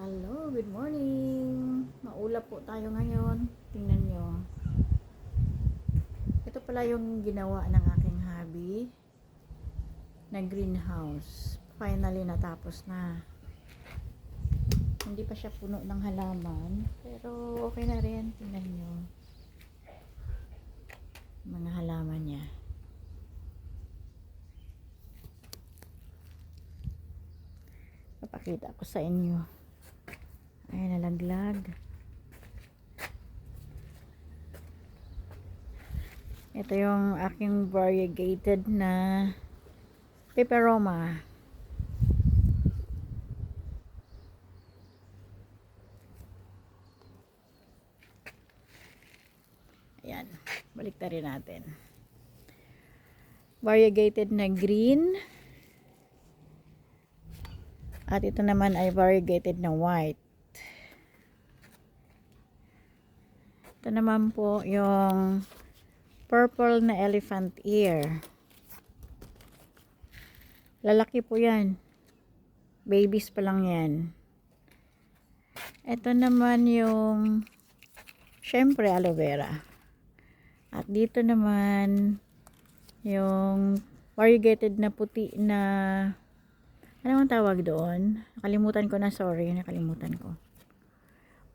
Hello, good morning. Maulap po tayo ngayon. Tingnan nyo. Ito pala yung ginawa ng aking hubby na greenhouse. Finally natapos na. Hindi pa siya puno ng halaman, pero okay na rin. Tingnan nyo. Mga halaman niya. Papakita ko sa inyo. Ay, nalaglag. Ito yung aking variegated na peperoma. Ayan, baliktarin natin. Variegated na green. At ito naman ay variegated na white. Ito naman po yung purple na elephant ear. Lalaki po yan. Babies pa lang yan. Ito naman yung syempre aloe vera. At dito naman yung variegated na puti na ano ang tawag doon? Nakalimutan ko na, sorry, nakalimutan ko.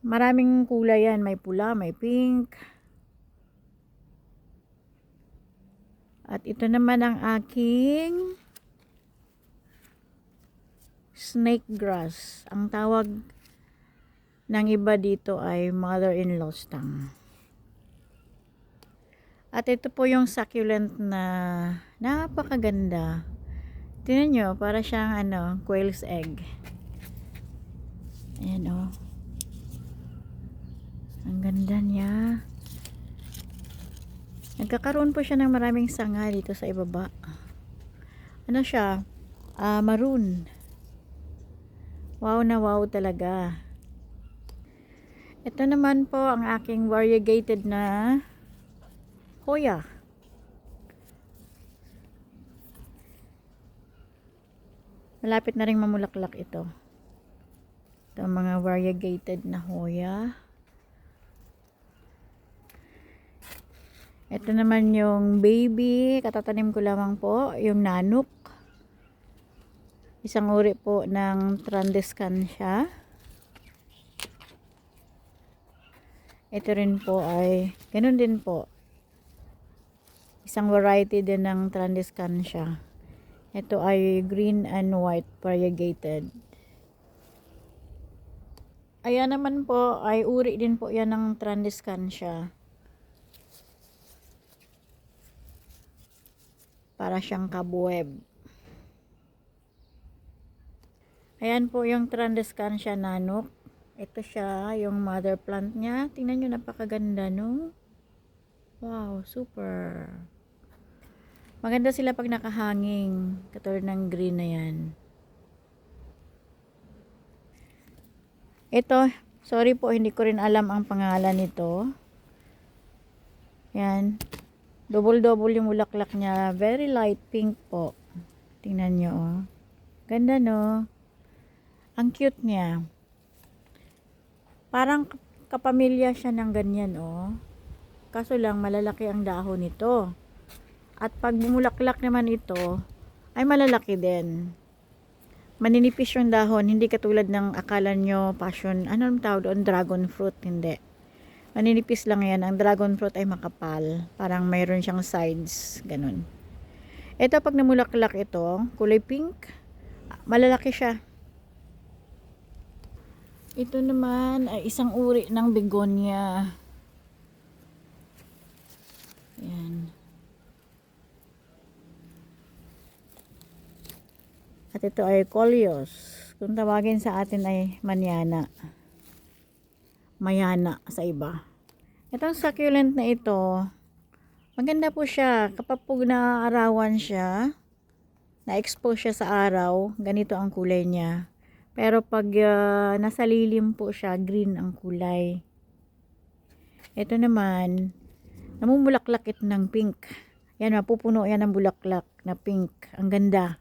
Maraming kulay yan, may pula, may pink. At ito naman ang aking snake grass. Ang tawag ng iba dito ay mother-in-law's tongue. At ito po yung succulent na napakaganda. Tingnan nyo, para siyang quail's egg. Ayan o. Ang ganda niya. Nagkakaroon po siya ng maraming sanga dito sa ibaba. Ano siya? Maroon. Wow na wow talaga. Ito naman po ang aking variegated na hoya. Malapit na rin mamulaklak ito. Ito ang mga variegated na hoya. Ito naman yung baby. Katatanim ko lamang po. Yung nanuk. Isang uri po ng Trandescancia. Ito rin po ay ganun din po. Isang variety din ng Trandescancia. Ito ay green and white variegated. Ayan naman po ay uri din po yan ng Trandescancia. Para siyang kabweb. Ayan po yung Trandescancia nanuk. Ito siya, yung mother plant niya. Tingnan nyo, napakaganda, no? Wow, super. Maganda sila pag nakahanging. Katulad ng green na yan. Ito, sorry po, hindi ko rin alam ang pangalan nito. Yan. Double-double yung bulaklak niya. Very light pink po. Tingnan nyo, oh. Ganda, no? Ang cute niya. Parang kapamilya siya ng ganyan, oh. Kaso lang, malalaki ang dahon nito. At pag bumulaklak naman ito, ay malalaki din. Maninipis yung dahon, hindi katulad ng akala nyo, passion, anong tawag doon? Dragon fruit, hindi. Maninipis lang yan. Ang dragon fruit ay makapal. Parang mayroon siyang sides. Ganun. Ito, pag namulaklak ito, kulay pink, malalaki siya. Ito naman ay isang uri ng begonia. Ayan. At ito ay coleus. Kung tawagin sa atin ay manyana. Mayana sa iba. Itong succulent na ito, maganda po siya. Kapag po naaarawan siya, na-expose siya sa araw, ganito ang kulay niya. Pero pag nasa lilim po siya, green ang kulay. Ito naman, namumulaklak ito ng pink. Yan, mapupuno yan ng bulaklak na pink. Ang ganda.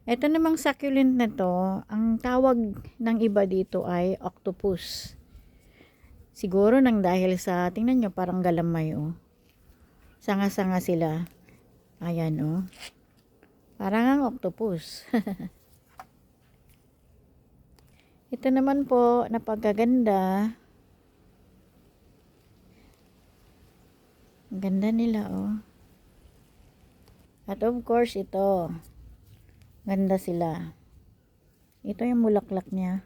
Ito namang succulent na to, ang tawag ng iba dito ay octopus. Siguro nang dahil sa, tingnan nyo, parang galamay, oh. Sanga-sanga sila. Ayan, oh. Parang ang octopus. Ito naman po, napagaganda. Ang ganda nila, oh. At of course, ito. Ganda sila. Ito yung bulaklak niya.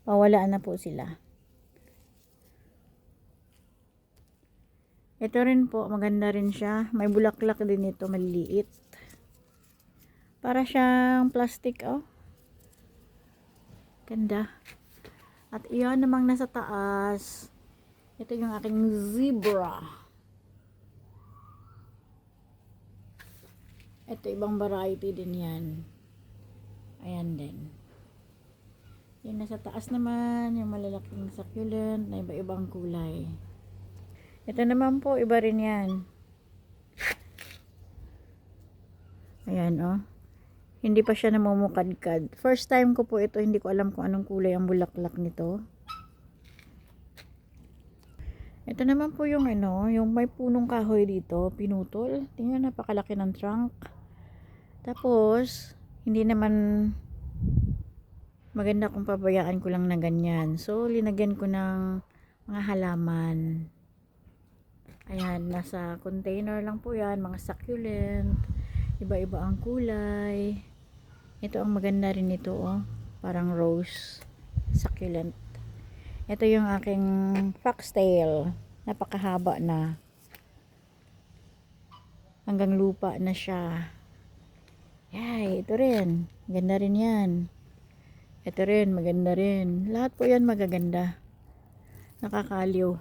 Pawalaan na po sila. Ito rin po, maganda rin siya. May bulaklak din ito, maliliit. Para siyang plastic, oh. Ganda. At iyon namang nasa taas. Ito yung aking zebra. Ito, ibang variety din yan. Ayan din. Yung nasa taas naman, yung malalaking succulent na iba-ibang kulay. Ito naman po, iba rin yan. Ayan, oh. Hindi pa siya namumukadkad. First time ko po ito, hindi ko alam kung anong kulay ang bulaklak nito. Ito naman po yung ano, yung may punong kahoy dito, pinutol. Tingnan, napakalaki ng trunk. Tapos, hindi naman maganda kung pabayaan ko lang na ganyan. So, linagyan ko ng mga halaman. Ayan, nasa container lang po yan, mga succulent. Iba-iba ang kulay. Ito ang maganda rin nito, oh. Parang rose succulent. Ito yung aking foxtail. Napakahaba na. Hanggang lupa na siya. Yay, ito rin. Ganda rin yan. Ito rin, maganda rin. Lahat po yan magaganda. Nakakaliw.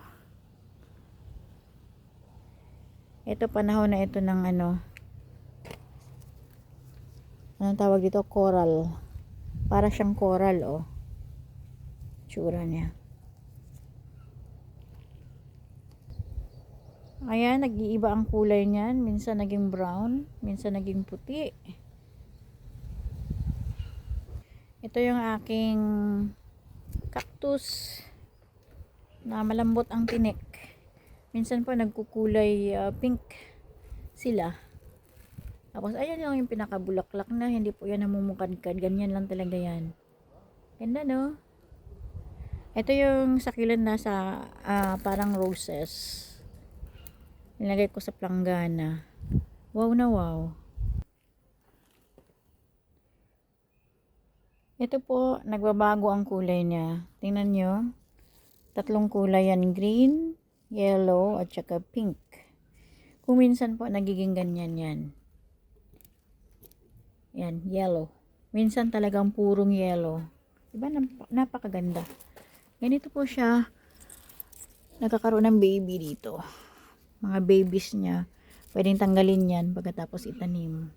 Ito panahon na ito ng ano. Anong tawag dito? Coral. Para siyang coral, oh. Tsura niya. Ayan, nag-iiba ang kulay niyan. Minsan naging brown, minsan naging puti. Ito yung aking cactus na malambot ang tinik. Minsan po nagkukulay pink sila. Tapos ayan lang yung pinakabulaklak na, hindi po yan namumukadkad. Ganyan lang talaga yan. Ganda, no? Ito yung succulent na sa parang roses. Nilagay ko sa planggana. Wow na wow. Ito po, nagbabago ang kulay niya. Tingnan nyo. Tatlong kulay yan. Green, yellow, at saka pink. Kung minsan po, nagiging ganyan yan. Yan, yellow. Minsan talagang purong yellow. Diba? Napakaganda. Ganito po siya. Nagkakaroon ng baby dito. Mga babies niya. Pwedeng tanggalin yan pagkatapos itanim.